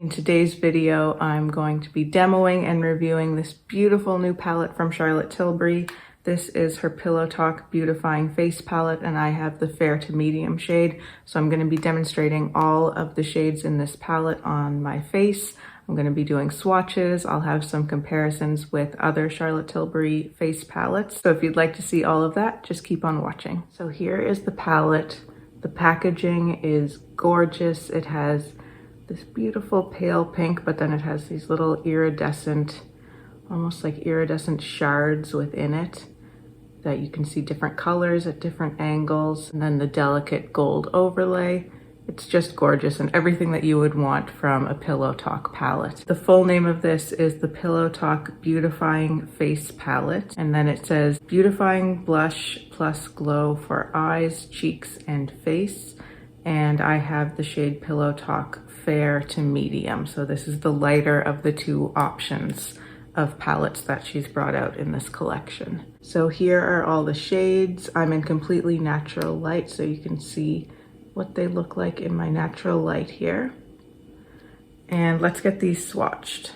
In today's video, I'm going to be demoing and reviewing this beautiful new palette from Charlotte Tilbury. This is her Pillow Talk Beautifying Face Palette, and I have the fair to medium shade. So I'm going to be demonstrating all of the shades in this palette on my face. I'm going to be doing swatches. I'll have some comparisons with other Charlotte Tilbury face palettes. So if you'd like to see all of that, just keep on watching. So here is the palette. The packaging is gorgeous. It has this beautiful pale pink, but then it has these little iridescent, almost like iridescent shards within it that you can see different colors at different angles, and then the delicate gold overlay. It's just gorgeous and everything that you would want from a Pillow Talk palette. The full name of this is the Pillow Talk Beautifying Face Palette, and then it says Beautifying Blush Plus Glow for Eyes, Cheeks, and Face. And I have the shade Pillow Talk Fair to Medium. So this is the lighter of the two options of palettes that she's brought out in this collection. So here are all the shades. I'm in completely natural light, so you can see what they look like in my natural light here. And let's get these swatched.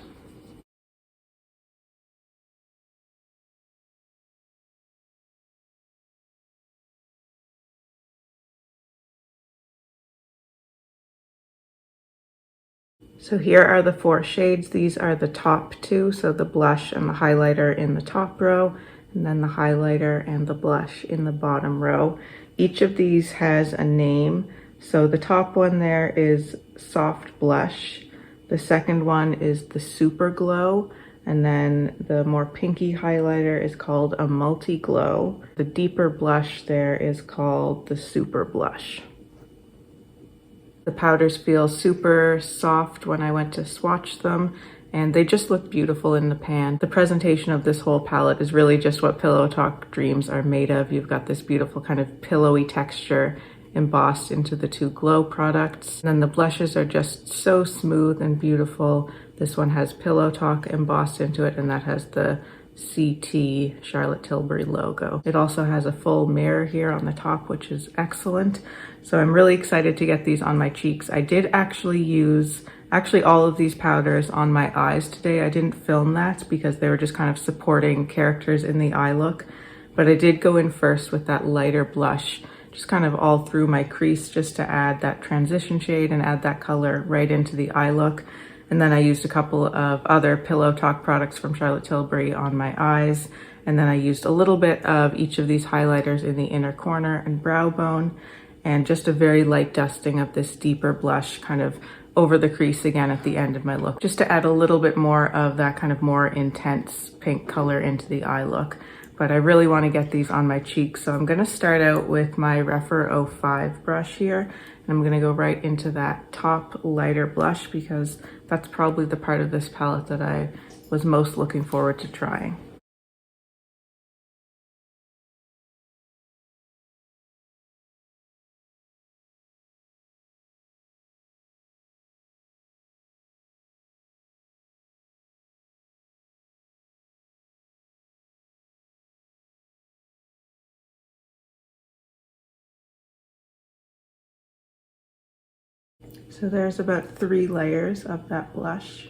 So here are the four shades. These are the top two, so the blush and the highlighter in the top row, and then the highlighter and the blush in the bottom row. Each of these has a name. So the top one there is Soft Blush. The second one is the Super Glow, and then the more pinky highlighter is called a Multi Glow. The deeper blush there is called the Super Blush. The powders feel super soft when I went to swatch them, and they just look beautiful in the pan. The presentation of this whole palette is really just what Pillow Talk dreams are made of. You've got this beautiful kind of pillowy texture embossed into the two glow products. And then the blushes are just so smooth and beautiful. This one has Pillow Talk embossed into it, and that has the CT Charlotte Tilbury logo. It also has a full mirror here on the top, which is excellent. So I'm really excited to get these on my cheeks. I did actually use all of these powders on my eyes today. I didn't film that because they were just kind of supporting characters in the eye look, but I did go in first with that lighter blush, just kind of all through my crease, just to add that transition shade and add that color right into the eye look. And then I used a couple of other Pillow Talk products from Charlotte Tilbury on my eyes. And then I used a little bit of each of these highlighters in the inner corner and brow bone, and just a very light dusting of this deeper blush kind of over the crease again at the end of my look, just to add a little bit more of that kind of more intense pink color into the eye look. But I really want to get these on my cheeks. So I'm going to start out with my Rephr 05 brush here. And I'm going to go right into that top lighter blush because that's probably the part of this palette that I was most looking forward to trying. So there's about 3 layers of that blush.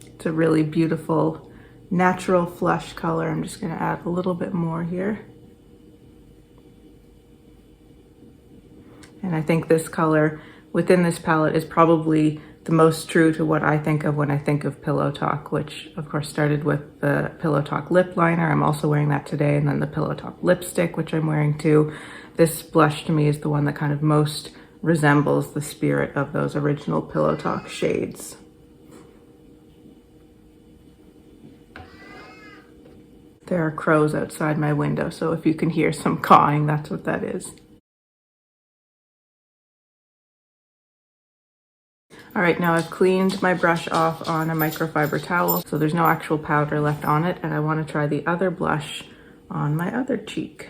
It's a really beautiful, natural flush color. I'm just going to add a little bit more here. And I think this color within this palette is probably the most true to what I think of when I think of Pillow Talk, which of course started with the Pillow Talk lip liner. I'm also wearing that today, and then the Pillow Talk lipstick, which I'm wearing too. This blush to me is the one that kind of most resembles the spirit of those original Pillow Talk shades. There are crows outside my window, so if you can hear some cawing, that's what that is. All right, now I've cleaned my brush off on a microfiber towel, so there's no actual powder left on it, and I want to try the other blush on my other cheek.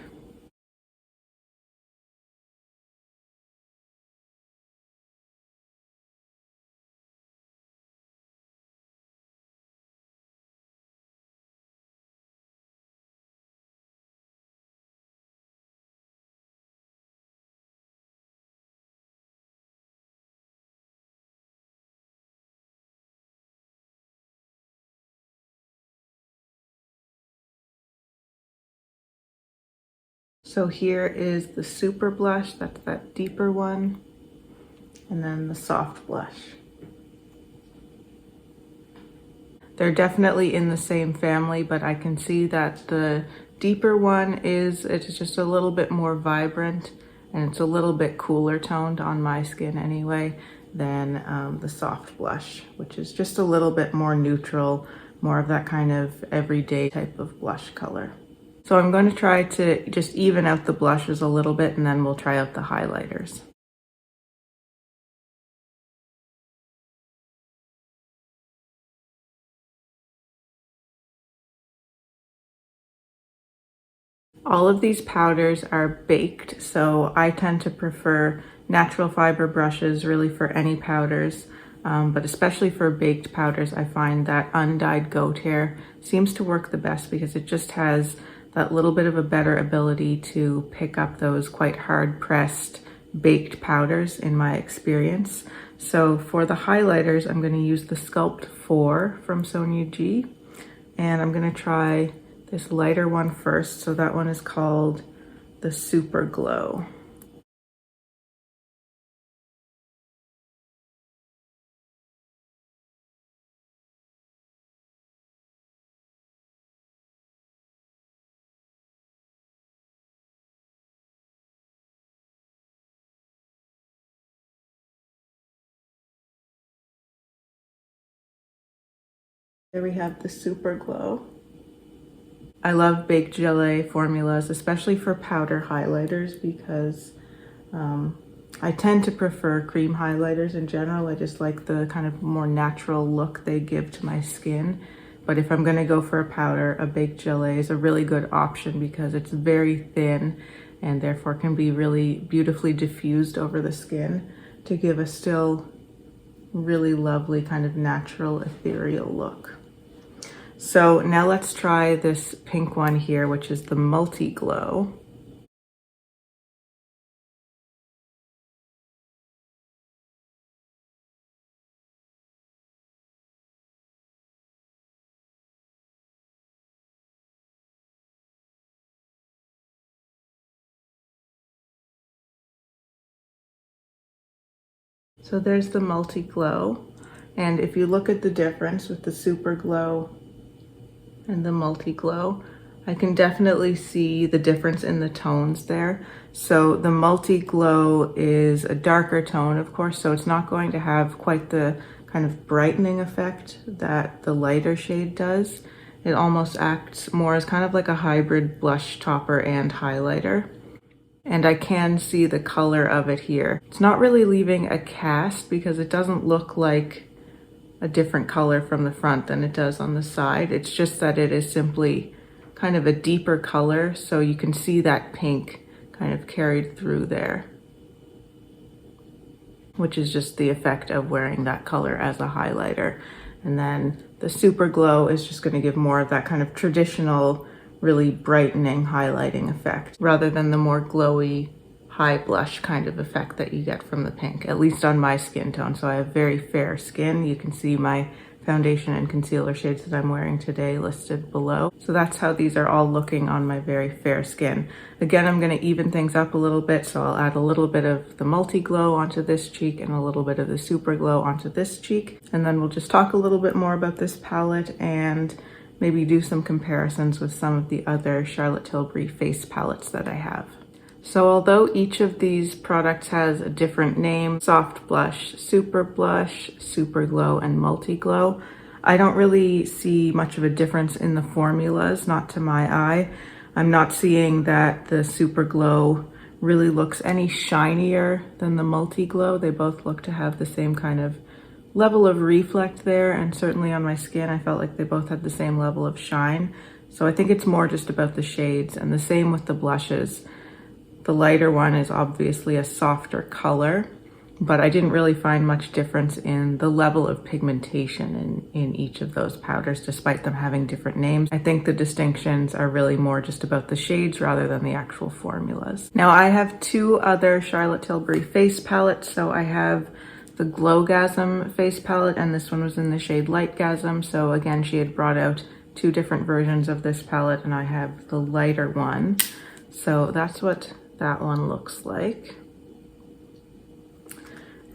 So here is the super blush, that's that deeper one, and then the soft blush. They're definitely in the same family, but I can see that the deeper one it's just a little bit more vibrant, and it's a little bit cooler toned on my skin anyway than the soft blush, which is just a little bit more neutral, more of that kind of everyday type of blush color. So I'm going to try to just even out the blushes a little bit, and then we'll try out the highlighters. All of these powders are baked, so I tend to prefer natural fiber brushes really for any powders, but especially for baked powders, I find that undyed goat hair seems to work the best because it just has that little bit of a better ability to pick up those quite hard pressed baked powders in my experience. So for the highlighters, I'm going to use the Sculpt 4 from Sonia G, and I'm going to try this lighter one first. So that one is called the Super Glow. There we have the Super Glow. I love baked gelée formulas, especially for powder highlighters, because I tend to prefer cream highlighters in general. I just like the kind of more natural look they give to my skin. But if I'm gonna go for a powder, a baked gelée is a really good option because it's very thin and therefore can be really beautifully diffused over the skin to give a still really lovely kind of natural ethereal look. So now let's try this pink one here, which is the Multi Glow. So there's the Multi Glow. And if you look at the difference with the Super Glow and the Multi Glow, I can definitely see the difference in the tones there. So the Multi Glow is a darker tone, of course, so it's not going to have quite the kind of brightening effect that the lighter shade does. It almost acts more as kind of like a hybrid blush topper and highlighter. And I can see the color of it here. It's not really leaving a cast because it doesn't look like a different color from the front than it does on the side. It's just that it is simply kind of a deeper color, so you can see that pink kind of carried through there, which is just the effect of wearing that color as a highlighter. And then the Super Glow is just going to give more of that kind of traditional, really brightening, highlighting effect, rather than the more glowy, high blush kind of effect that you get from the pink, at least on my skin tone. So I have very fair skin. You can see my foundation and concealer shades that I'm wearing today listed below. So that's how these are all looking on my very fair skin. Again, I'm going to even things up a little bit, so I'll add a little bit of the Multi Glow onto this cheek and a little bit of the Super Glow onto this cheek. And then we'll just talk a little bit more about this palette and maybe do some comparisons with some of the other Charlotte Tilbury face palettes that I have. So although each of these products has a different name, Soft Blush, Super Blush, Super Glow, and Multi Glow, I don't really see much of a difference in the formulas, not to my eye. I'm not seeing that the Super Glow really looks any shinier than the Multi Glow. They both look to have the same kind of level of reflect there, and certainly on my skin I felt like they both had the same level of shine. So I think it's more just about the shades, and the same with the blushes. The lighter one is obviously a softer color, but I didn't really find much difference in the level of pigmentation in each of those powders, despite them having different names. I think the distinctions are really more just about the shades rather than the actual formulas. Now I have two other Charlotte Tilbury face palettes. So I have the Glowgasm face palette, and this one was in the shade Lightgasm. So again, she had brought out two different versions of this palette, and I have the lighter one. So that's what that one looks like.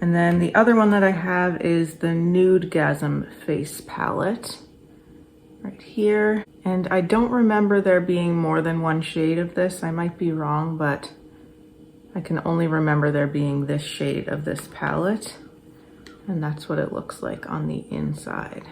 And then the other one that I have is the Nudegasm face palette right here. And I don't remember there being more than one shade of this. I might be wrong, but I can only remember there being this shade of this palette. And that's what it looks like on the inside.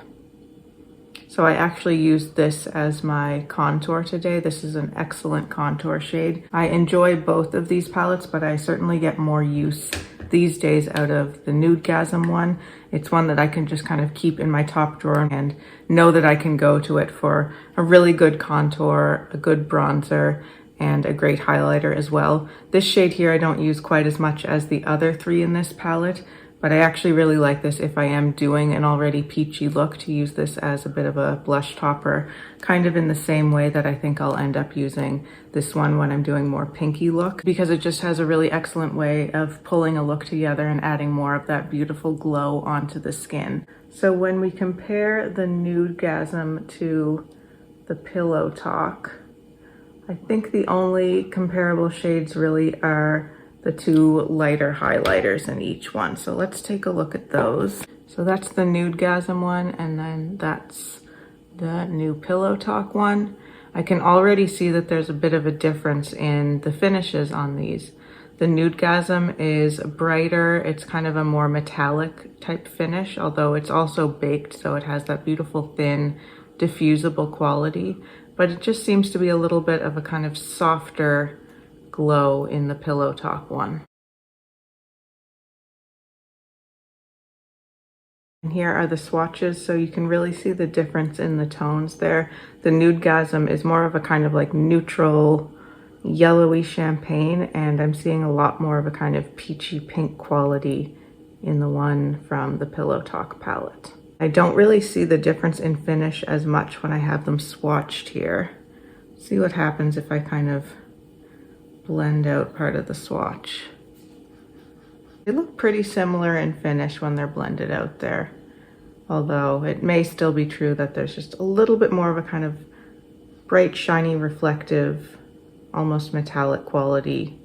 So I actually used this as my contour today. This is an excellent contour shade. I enjoy both of these palettes, but I certainly get more use these days out of the Nudegasm one. It's one that I can just kind of keep in my top drawer and know that I can go to it for a really good contour, a good bronzer, and a great highlighter as well. This shade here I don't use quite as much as the other three in this palette, but I actually really like this if I am doing an already peachy look, to use this as a bit of a blush topper, kind of in the same way that I think I'll end up using this one when I'm doing more pinky look, because it just has a really excellent way of pulling a look together and adding more of that beautiful glow onto the skin. So when we compare the Nudegasm to the Pillow Talk, I think the only comparable shades really are the two lighter highlighters in each one. So let's take a look at those. So that's the Nudegasm one, and then that's the new Pillow Talk one. I can already see that there's a bit of a difference in the finishes on these. The Nudegasm is brighter. It's kind of a more metallic type finish, although it's also baked, so it has that beautiful thin diffusible quality, but it just seems to be a little bit of a kind of softer glow in the Pillow Talk one. And here are the swatches, so you can really see the difference in the tones there. The Nudegasm is more of a kind of like neutral yellowy champagne, and I'm seeing a lot more of a kind of peachy pink quality in the one from the Pillow Talk palette. I don't really see the difference in finish as much when I have them swatched here. See what happens if I kind of blend out part of the swatch. They look pretty similar in finish when they're blended out there, although it may still be true that there's just a little bit more of a kind of bright, shiny, reflective, almost metallic quality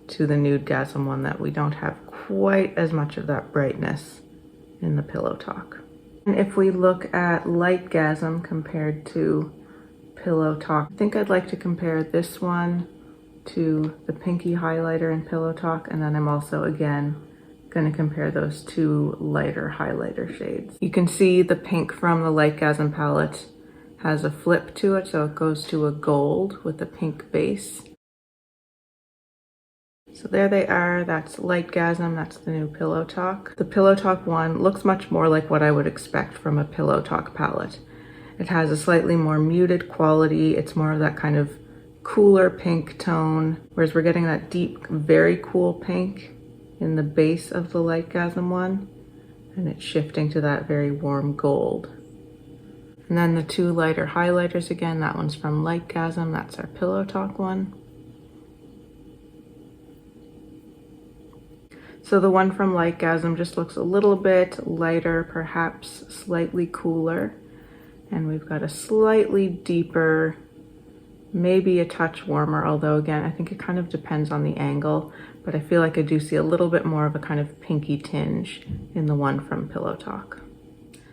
to the Nudegasm one, that we don't have quite as much of that brightness in the Pillow Talk. And if we look at Lightgasm compared to Pillow Talk, I think I'd like to compare this one to the pinky highlighter in Pillow Talk, and then I'm also again going to compare those two lighter highlighter shades. You can see the pink from the Lightgasm palette has a flip to it, so it goes to a gold with a pink base. So there they are. That's Lightgasm, that's the new Pillow Talk. The Pillow Talk one looks much more like what I would expect from a Pillow Talk palette. It has a slightly more muted quality. It's more of that kind of cooler pink tone, whereas we're getting that deep, very cool pink in the base of the Lightgasm one, and it's shifting to that very warm gold. And then the two lighter highlighters again, that one's from Lightgasm, that's our Pillow Talk one. So the one from Lightgasm just looks a little bit lighter, perhaps slightly cooler, and we've got a slightly deeper, maybe a touch warmer, although again, I think it kind of depends on the angle, but I feel like I do see a little bit more of a kind of pinky tinge in the one from Pillow Talk.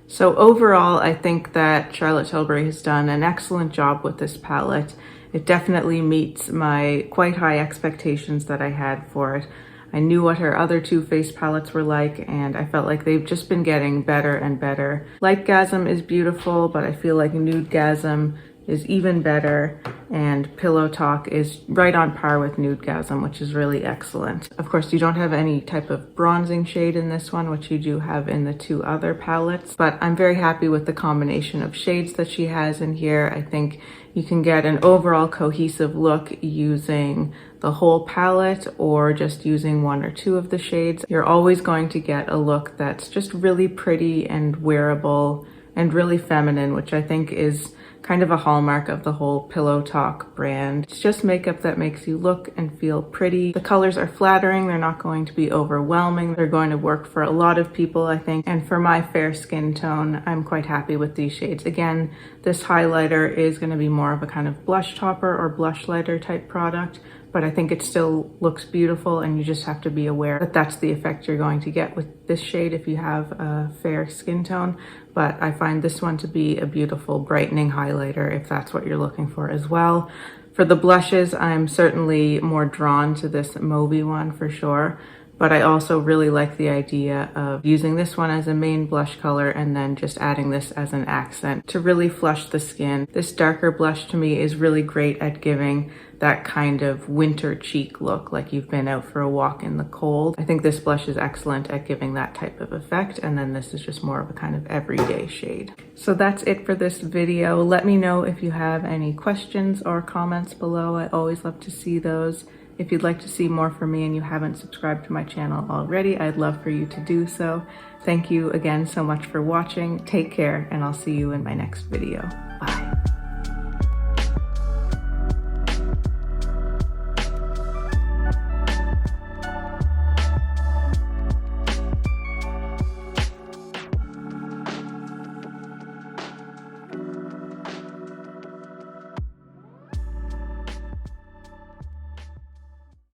So overall, I think that Charlotte Tilbury has done an excellent job with this palette. It definitely meets my quite high expectations that I had for it. I knew what her other two face palettes were like, and I felt like they've just been getting better and better. Lightgasm is beautiful, but I feel like Nudegasm is even better, and Pillow Talk is right on par with Nudegasm, which is really excellent. Of course, you don't have any type of bronzing shade in this one, which you do have in the two other palettes, but I'm very happy with the combination of shades that she has in here. I think you can get an overall cohesive look using the whole palette or just using one or two of the shades. You're always going to get a look that's just really pretty and wearable and really feminine, which I think is kind of a hallmark of the whole Pillow Talk brand. It's just makeup that makes you look and feel pretty. The colors are flattering, they're not going to be overwhelming. They're going to work for a lot of people, I think. And for my fair skin tone, I'm quite happy with these shades. Again, this highlighter is going to be more of a kind of blush topper or blush lighter type product, but I think it still looks beautiful, and you just have to be aware that that's the effect you're going to get with this shade if you have a fair skin tone. But I find this one to be a beautiful brightening highlighter if that's what you're looking for as well. For the blushes, I'm certainly more drawn to this mauvey one for sure, but I also really like the idea of using this one as a main blush color and then just adding this as an accent to really flush the skin. This darker blush to me is really great at giving that kind of winter cheek look, like you've been out for a walk in the cold. I think this blush is excellent at giving that type of effect, and then this is just more of a kind of everyday shade. So that's it for this video. Let me know if you have any questions or comments below. I always love to see those. If you'd like to see more from me and you haven't subscribed to my channel already, I'd love for you to do so. Thank you again so much for watching. Take care, and I'll see you in my next video. Bye.